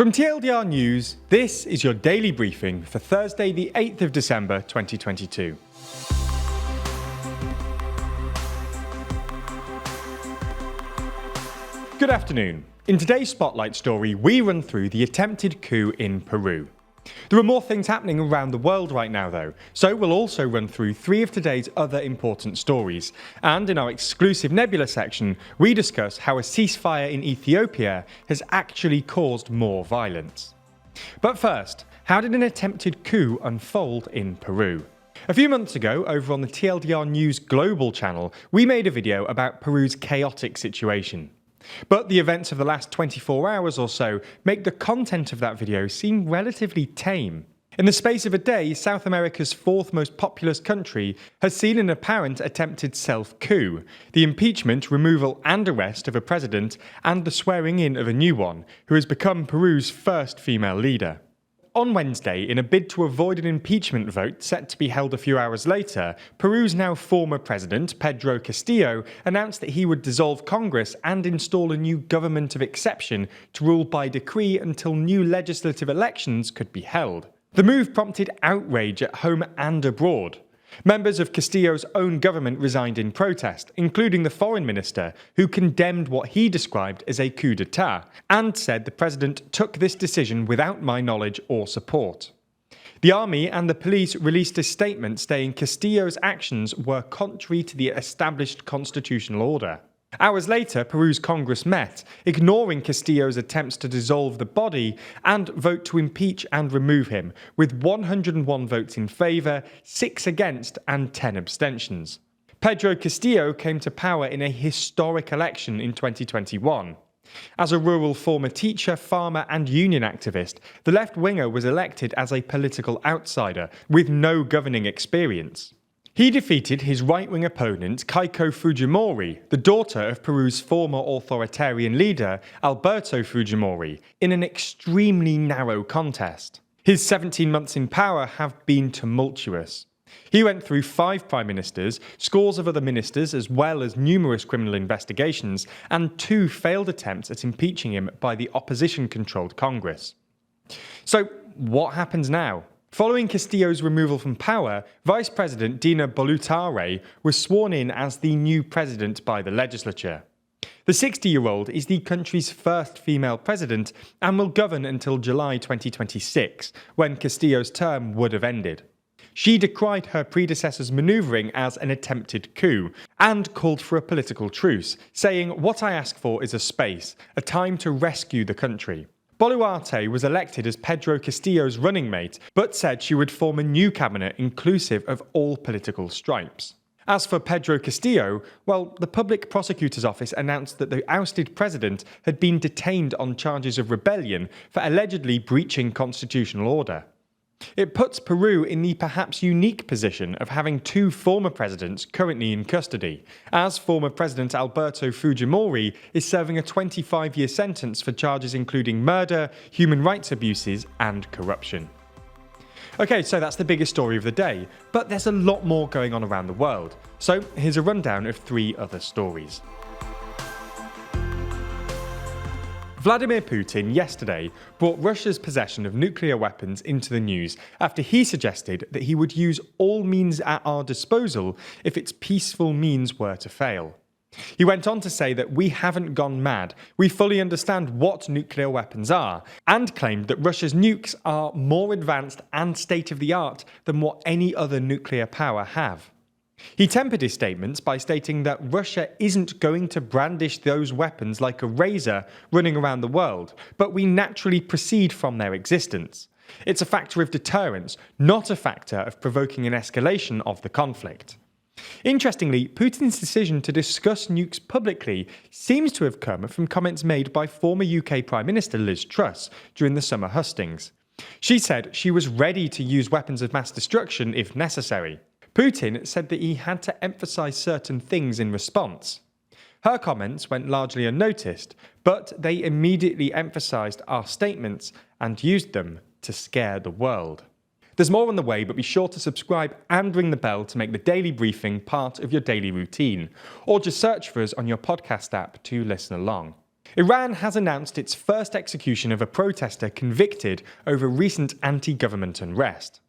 From TLDR News, this is your daily briefing for Thursday the 8th of December 2022. Good afternoon. In today's Spotlight story, we run through the attempted coup in Peru. There are more things happening around the world right now though, so we'll also run through three of today's other important stories. And in our exclusive Nebula section, we discuss how a ceasefire in Ethiopia has actually caused more violence. But first, how did an attempted coup unfold in Peru? A few months ago, over on the TLDR News Global channel, we made a video about Peru's chaotic situation. But the events of the last 24 hours or so make the content of that video seem relatively tame. In the space of a day, South America's fourth most populous country has seen an apparent attempted self-coup, the impeachment, removal and arrest of a president, and the swearing in of a new one, who has become Peru's first female leader. On Wednesday, in a bid to avoid an impeachment vote set to be held a few hours later, Peru's now former president, Pedro Castillo, announced that he would dissolve Congress and install a new government of exception to rule by decree until new legislative elections could be held. The move prompted outrage at home and abroad. Members of Castillo's own government resigned in protest, including the foreign minister, who condemned what he described as a coup d'etat, and said the president took this decision without my knowledge or support. The army and the police released a statement saying Castillo's actions were contrary to the established constitutional order. Hours later, Peru's Congress met, ignoring Castillo's attempts to dissolve the body and vote to impeach and remove him, with 101 votes in favour, 6 against and 10 abstentions. Pedro Castillo came to power in a historic election in 2021. As a rural former teacher, farmer and union activist, the left-winger was elected as a political outsider, with no governing experience. He defeated his right-wing opponent, Keiko Fujimori, the daughter of Peru's former authoritarian leader, Alberto Fujimori, in an extremely narrow contest. His 17 months in power have been tumultuous. He went through 5 prime ministers, scores of other ministers, as well as numerous criminal investigations, and 2 failed attempts at impeaching him by the opposition-controlled Congress. So, what happens now? Following Castillo's removal from power, Vice President Dina Boluarte was sworn in as the new president by the legislature. The 60-year-old is the country's first female president and will govern until July 2026, when Castillo's term would have ended. She decried her predecessor's manoeuvring as an attempted coup and called for a political truce, saying, "What I ask for is a space, a time to rescue the country." Boluarte was elected as Pedro Castillo's running mate, but said she would form a new cabinet inclusive of all political stripes. As for Pedro Castillo, well, the Public Prosecutor's Office announced that the ousted president had been detained on charges of rebellion for allegedly breaching constitutional order. It puts Peru in the perhaps unique position of having 2 former presidents currently in custody, as former President Alberto Fujimori is serving a 25-year sentence for charges including murder, human rights abuses, and corruption. Okay, so that's the biggest story of the day, but there's a lot more going on around the world. So here's a rundown of 3 other stories. Vladimir Putin yesterday brought Russia's possession of nuclear weapons into the news after he suggested that he would use all means at our disposal if its peaceful means were to fail. He went on to say that we haven't gone mad, we fully understand what nuclear weapons are, and claimed that Russia's nukes are more advanced and state-of-the-art than what any other nuclear power have. He tempered his statements by stating that Russia isn't going to brandish those weapons like a razor running around the world, but we naturally proceed from their existence. It's a factor of deterrence, not a factor of provoking an escalation of the conflict. Interestingly, Putin's decision to discuss nukes publicly seems to have come from comments made by former UK Prime Minister Liz Truss during the summer hustings. She said she was ready to use weapons of mass destruction if necessary. Putin said that he had to emphasise certain things in response. Her comments went largely unnoticed, but they immediately emphasised our statements and used them to scare the world. There's more on the way, but be sure to subscribe and ring the bell to make the daily briefing part of your daily routine, or just search for us on your podcast app to listen along. Iran has announced its first execution of a protester convicted over recent anti-government unrest.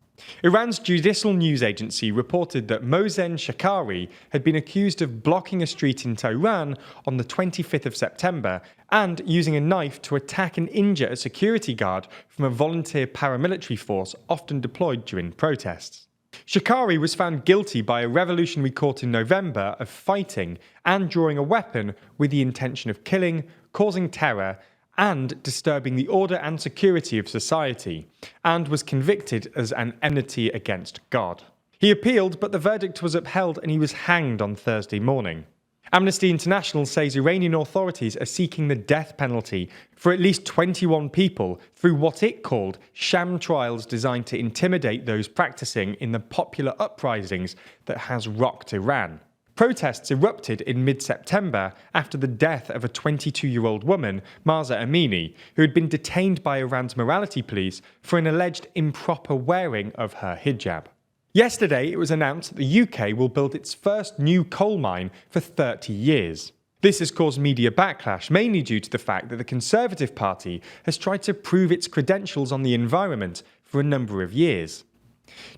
Iran's judicial news agency reported that Mohsen Shakari had been accused of blocking a street in Tehran on the 25th of September and using a knife to attack and injure a security guard from a volunteer paramilitary force often deployed during protests. Shakari was found guilty by a revolutionary court in November of fighting and drawing a weapon with the intention of killing, causing terror, and disturbing the order and security of society, and was convicted as an enmity against God. He appealed, but the verdict was upheld and he was hanged on Thursday morning. Amnesty International says Iranian authorities are seeking the death penalty for at least 21 people through what it called sham trials designed to intimidate those practicing in the popular uprisings that has rocked Iran. Protests erupted in mid-September after the death of a 22-year-old woman, Mahsa Amini, who had been detained by Iran's morality police for an alleged improper wearing of her hijab. Yesterday, it was announced that the UK will build its first new coal mine for 30 years. This has caused media backlash, mainly due to the fact that the Conservative Party has tried to prove its credentials on the environment for a number of years.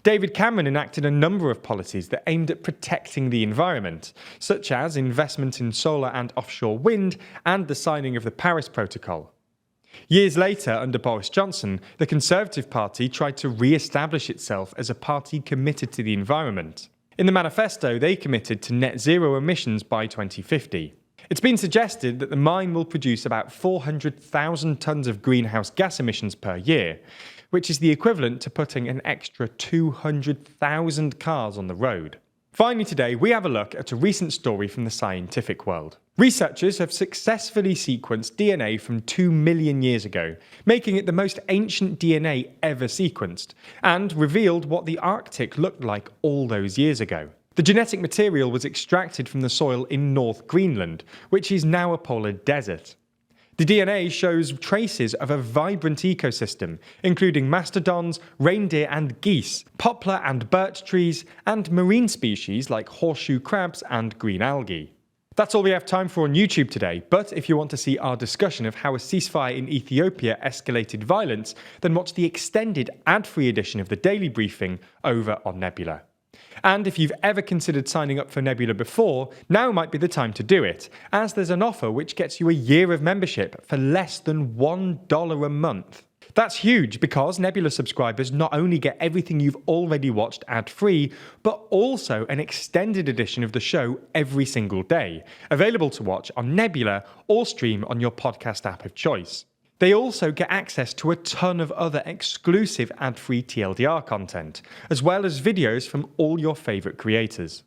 David Cameron enacted a number of policies that aimed at protecting the environment, such as investment in solar and offshore wind and the signing of the Paris Protocol. Years later, under Boris Johnson, the Conservative Party tried to re-establish itself as a party committed to the environment. In the manifesto, they committed to net zero emissions by 2050. It's been suggested that the mine will produce about 400,000 tonnes of greenhouse gas emissions per year, which is the equivalent to putting an extra 200,000 cars on the road. Finally today, we have a look at a recent story from the scientific world. Researchers have successfully sequenced DNA from 2 million years ago, making it the most ancient DNA ever sequenced, and revealed what the Arctic looked like all those years ago. The genetic material was extracted from the soil in North Greenland, which is now a polar desert. The DNA shows traces of a vibrant ecosystem, including mastodons, reindeer and geese, poplar and birch trees, and marine species like horseshoe crabs and green algae. That's all we have time for on YouTube today, but if you want to see our discussion of how a ceasefire in Ethiopia escalated violence, then watch the extended ad-free edition of the Daily Briefing over on Nebula. And if you've ever considered signing up for Nebula before, now might be the time to do it, as there's an offer which gets you a year of membership for less than $1 a month. That's huge because Nebula subscribers not only get everything you've already watched ad-free, but also an extended edition of the show every single day, available to watch on Nebula or stream on your podcast app of choice. They also get access to a ton of other exclusive ad-free TLDR content, as well as videos from all your favourite creators.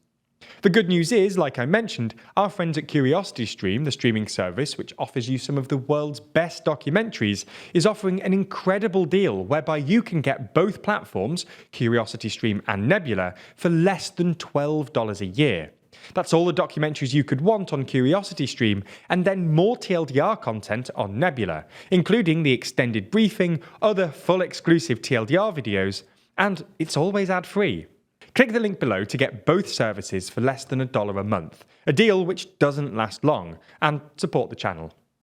The good news is, like I mentioned, our friends at CuriosityStream, the streaming service which offers you some of the world's best documentaries, is offering an incredible deal whereby you can get both platforms, CuriosityStream and Nebula, for less than $12 a year. That's all the documentaries you could want on CuriosityStream, and then more TLDR content on Nebula, including the extended briefing, other full exclusive TLDR videos, and it's always ad-free. Click the link below to get both services for less than $1 a month, a deal which doesn't last long, and support the channel.